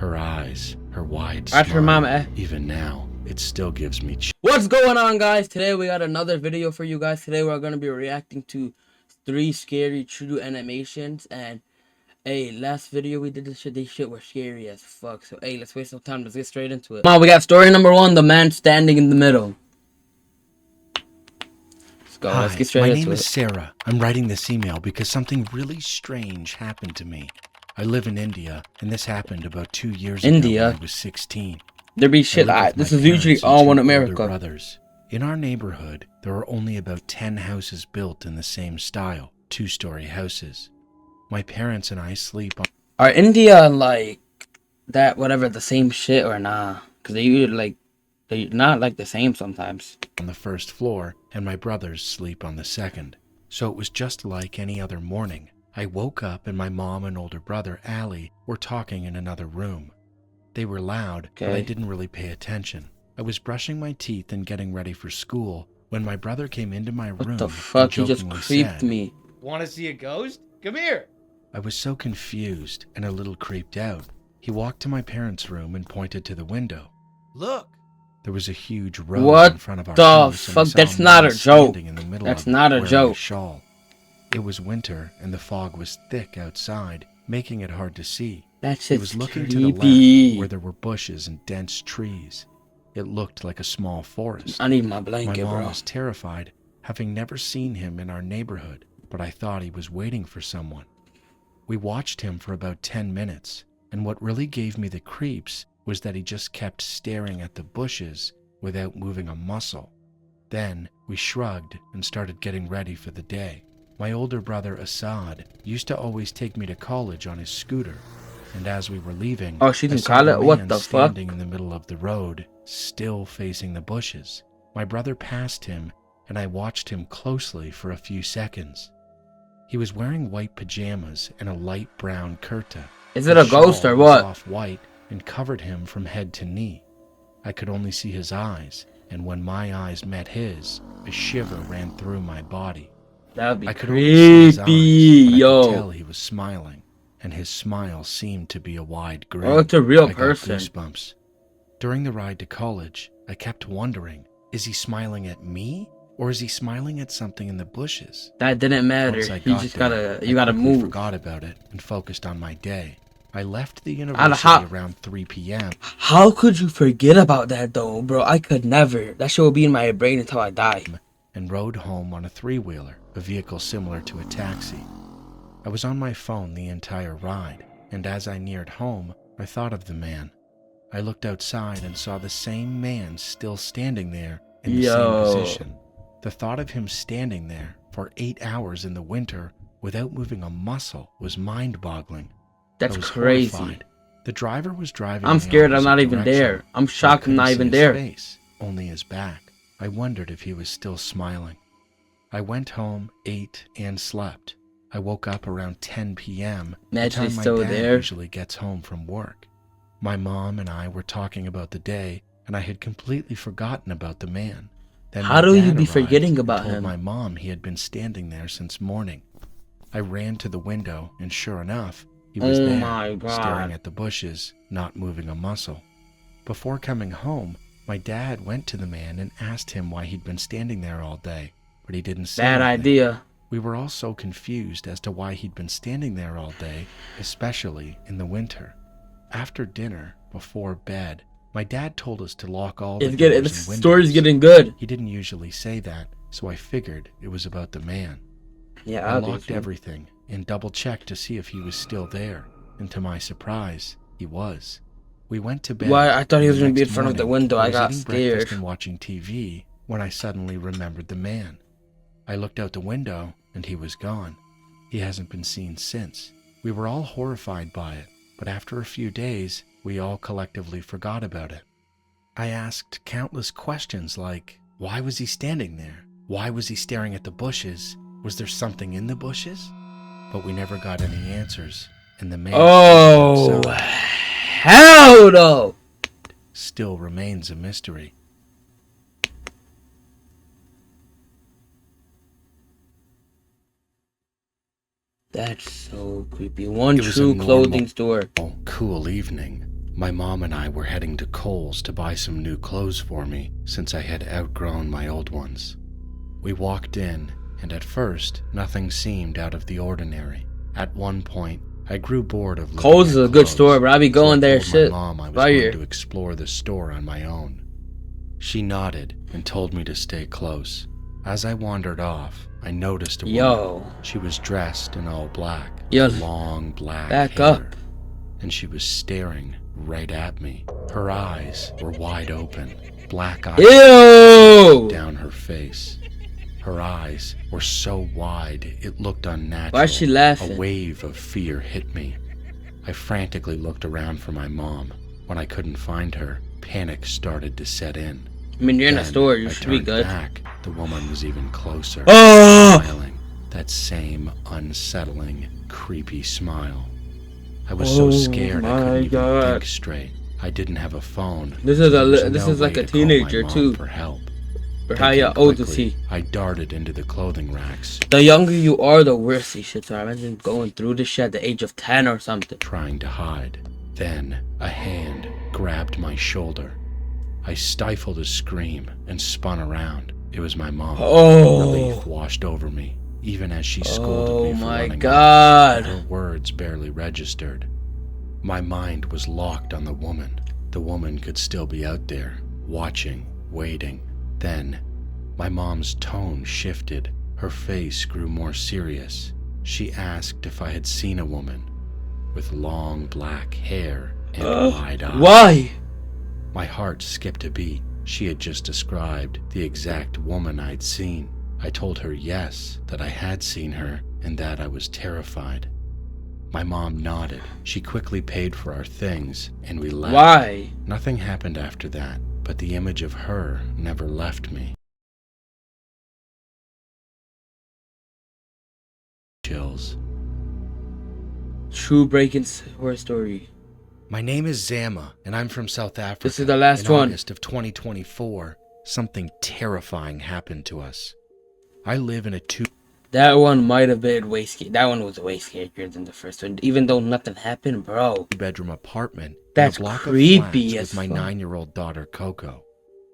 Her eyes, her wide That's her smile, mama. even now, it still gives me What's going on, guys? Today we got another video for you guys. Today we're going to be reacting to 3 scary true animations. And hey, last video we did this shit, these shit were scary as fuck. So hey, let's waste no time, let's get straight into it. Come on, we got story number 1, the man standing in the middle. Let's go. Hi, let's get straight my into name it. is Sarah. I'm writing this email because something really strange happened to me. I live in India, and this happened about 2 years ago when I was 16. There be shit. This is usually all in America. Brothers. In our neighborhood, there are only about 10 houses built in the same style, 2-story houses. My parents and I sleep on... Are India like that, whatever, the same shit or nah? Because they usually like, they're not like the same sometimes. On the first floor, and my brothers sleep on the second. So it was just like any other morning. I woke up and my mom and older brother, Ali, were talking in another room. They were loud, but I didn't really pay attention. I was brushing my teeth and getting ready for school when my brother came into my room. What the fuck? He just creeped me. Want to see a ghost? Come here. I was so confused and a little creeped out. He walked to my parents' room and pointed to the window. Look. There was a huge rose in front of our house. What the fuck? That's not a joke. That's not a joke. Shawl. It was winter and the fog was thick outside, making it hard to see. That shit's He was looking to the left where there were bushes and dense trees. It looked like a small forest. I need my blanket, My mom bro. was terrified, having never seen him in our neighborhood, but I thought he was waiting for someone. We watched him for about 10 minutes, and what really gave me the creeps was that he just kept staring at the bushes without moving a muscle. Then we shrugged and started getting ready for the day. My older brother Assad used to always take me to college on his scooter, and as we were leaving, she's I in saw college? a What man the fuck? standing in the middle of the road, still facing the bushes. My brother passed him, and I watched him closely for a few seconds. He was wearing white pajamas and a light brown kurta. Is it a ghost or what? Off-white and covered him from head to knee. I could only see his eyes, and when my eyes met his, a shiver ran through my body. That'd be I could only see his eyes, creepy, but yo. I could tell he was smiling, and his smile seemed to be a wide grin. Oh, it's a real I got person. goosebumps. During the ride to college, I kept wondering, is he smiling at me, or is he smiling at something in the bushes? That didn't matter. Once I You got just there, gotta, you gotta I quickly move. forgot about it and focused on my day. I left the university around 3 p.m. How could you forget about that though, bro? I could never. That shit will be in my brain until I die. and rode home on a 3-wheeler, a vehicle similar to a taxi. I was on my phone the entire ride, and as I neared home, I thought of the man. I looked outside and saw the same man still standing there in the same position. The thought of him standing there for 8 hours in the winter without moving a muscle was mind-boggling. That's I was crazy. horrified. The driver was driving. I'm in the scared I'm opposite not even direction. there. I'm I shocked I'm couldn't not see even his there. face, only his back. I wondered if he was still smiling. I went home, ate, and slept. I woke up around 10 p.m. Imagine the he's time still my dad there. usually gets home from work. My mom and I were talking about the day, and I had completely forgotten about the man. Then How my do you dad be arrived forgetting and about told him? my mom he had been standing there since morning. I ran to the window, and sure enough, he was Oh there, my God. staring at the bushes, not moving a muscle. Before coming home, my dad went to the man and asked him why he'd been standing there all day, but he didn't say Bad anything. idea. We were all so confused as to why he'd been standing there all day, especially in the winter. After dinner, before bed, my dad told us to lock all the doors and This windows. story's getting good. He didn't usually say that, so I figured it was about the man. Yeah, I locked obviously. everything and double-checked to see if he was still there, and to my surprise, he was. We went to bed. Why? I thought he was and gonna be in next front of the morning, window. I was got eating breakfast scared. and watching TV when I suddenly remembered the man. I looked out the window, and he was gone. He hasn't been seen since. We were all horrified by it, but after a few days, we all collectively forgot about it. I asked countless questions like, why was he standing there? Why was he staring at the bushes? Was there something in the bushes? But we never got any answers, and the man Oh, hell no! still remains a mystery. That's so creepy. One It was true a clothing normal- store. Oh, cool evening. My mom and I were heading to Kohl's to buy some new clothes for me since I had outgrown my old ones. We walked in, and at first, nothing seemed out of the ordinary. At one point, I grew bored of looking Kohl's is at a good clothes, store, bro. I be so going there, told shit. my mom I was Fire. going to explore the store on my own. She nodded and told me to stay close. As I wandered off, I noticed a woman. Yo. She was dressed in all black, Yo, long black back hair, up. and she was staring right at me. Her eyes were wide open, black eyes Ew! down her face. Her eyes were so wide it looked unnatural. Why is she laughing? A wave of fear hit me. I frantically looked around for my mom. When I couldn't find her, panic started to set in. I mean, you're in a Then store. You I should be turned good. back. The woman was even closer, Oh! smiling. That same unsettling, creepy smile. I was so scared I couldn't even think straight. I didn't have a phone. This is so there was this no is like way a to call my teenager mom too. for help. Or how Thinking old is quickly, he? I darted into the clothing racks, The younger you are, the worse these shits are. Imagine going through this shit at the age of 10 or something. trying to hide. Then a hand grabbed my shoulder. I stifled a scream and spun around. It was my mom. Relief Oh, washed over me, even as she scolded oh me for my running off. god. Her words barely registered. My mind was locked on the woman. The woman could still be out there, watching, waiting. Then, my mom's tone shifted. Her face grew more serious. She asked if I had seen a woman with long black hair and wide eyes. Why? My heart skipped a beat. She had just described the exact woman I'd seen. I told her yes, that I had seen her, and that I was terrified. My mom nodded. She quickly paid for our things, and we left. Why? Nothing happened after that, but the image of her never left me. Chills. True breaking horror story. My name is Zama, and I'm from South Africa. This is the last In one. August of 2024, something terrifying happened to us. I live in a That one might have been way scary. That one was way scarier than the first one. Even though nothing happened, bro. two-bedroom apartment That's in a block creepy of as flats with my fuck. 9-year-old daughter Coco.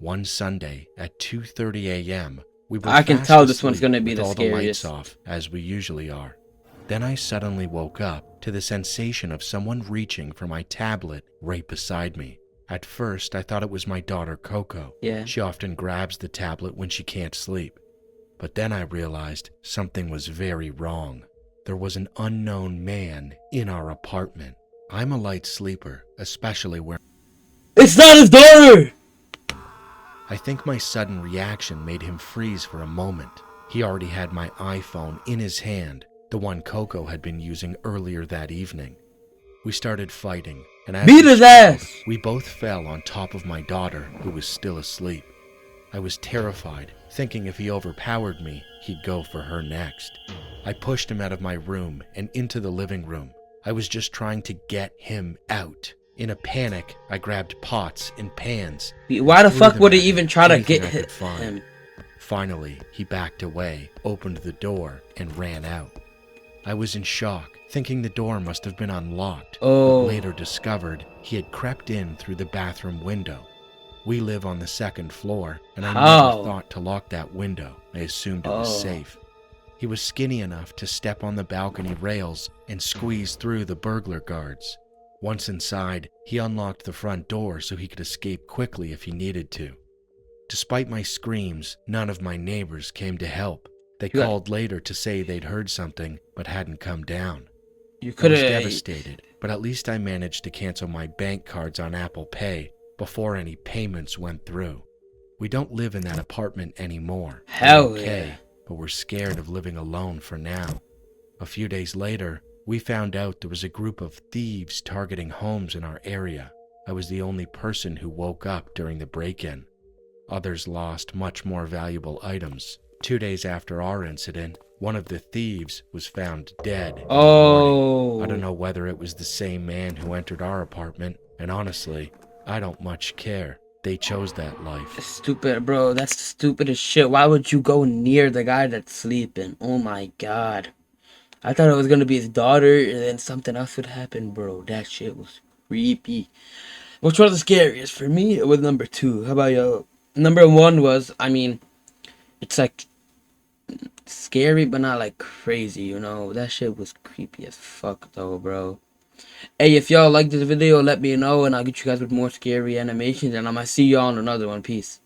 One Sunday at 2:30 a.m., we were I can fast tell this one's asleep gonna be with the all the lights scariest. off, as we usually are. Then I suddenly woke up to the sensation of someone reaching for my tablet right beside me. At first, I thought it was my daughter Coco. Yeah. She often grabs the tablet when she can't sleep. But then I realized something was very wrong. There was an unknown man in our apartment. I'm a light sleeper, especially where It's not his daughter! I think my sudden reaction made him freeze for a moment. He already had my iPhone in his hand, the one Coco had been using earlier that evening. We started fighting, and as Beat we his struggled, ass! we both fell on top of my daughter, who was still asleep. I was terrified, thinking if he overpowered me, he'd go for her next. I pushed him out of my room and into the living room. I was just trying to get him out. In a panic, I grabbed pots and pans. Why the threw fuck them would he at him, even try to anything get I could find. him? Finally, he backed away, opened the door, and ran out. I was in shock, thinking the door must have been unlocked, Oh. but later discovered he had crept in through the bathroom window. We live on the second floor, and I How? never thought to lock that window. I assumed it was Oh. safe. He was skinny enough to step on the balcony rails and squeeze through the burglar guards. Once inside, he unlocked the front door so he could escape quickly if he needed to. Despite my screams, none of my neighbors came to help. They You got- called later to say they'd heard something but hadn't come down. You I could was have. devastated, but at least I managed to cancel my bank cards on Apple Pay before any payments went through. We don't live in that apartment anymore. We're Hell yeah. but we're scared of living alone for now. A few days later, we found out there was a group of thieves targeting homes in our area. I was the only person who woke up during the break-in. Others lost much more valuable items. 2 days after our incident, one of the thieves was found dead. in the morning. Oh. I don't know whether it was the same man who entered our apartment, and honestly, I don't much care. They chose that life. Stupid, bro. That's the stupidest shit. Why would you go near the guy that's sleeping? Oh my god. I thought it was gonna be his daughter and then something else would happen, bro. That shit was creepy. Which was the scariest? For me, it was number 2. How about you? Number 1 was, I mean, it's like scary, but not like crazy, you know? That shit was creepy as fuck, though, bro. Hey, if y'all like this video, let me know, and I'll get you guys with more scary animations, and I'm gonna see y'all on another one. Peace.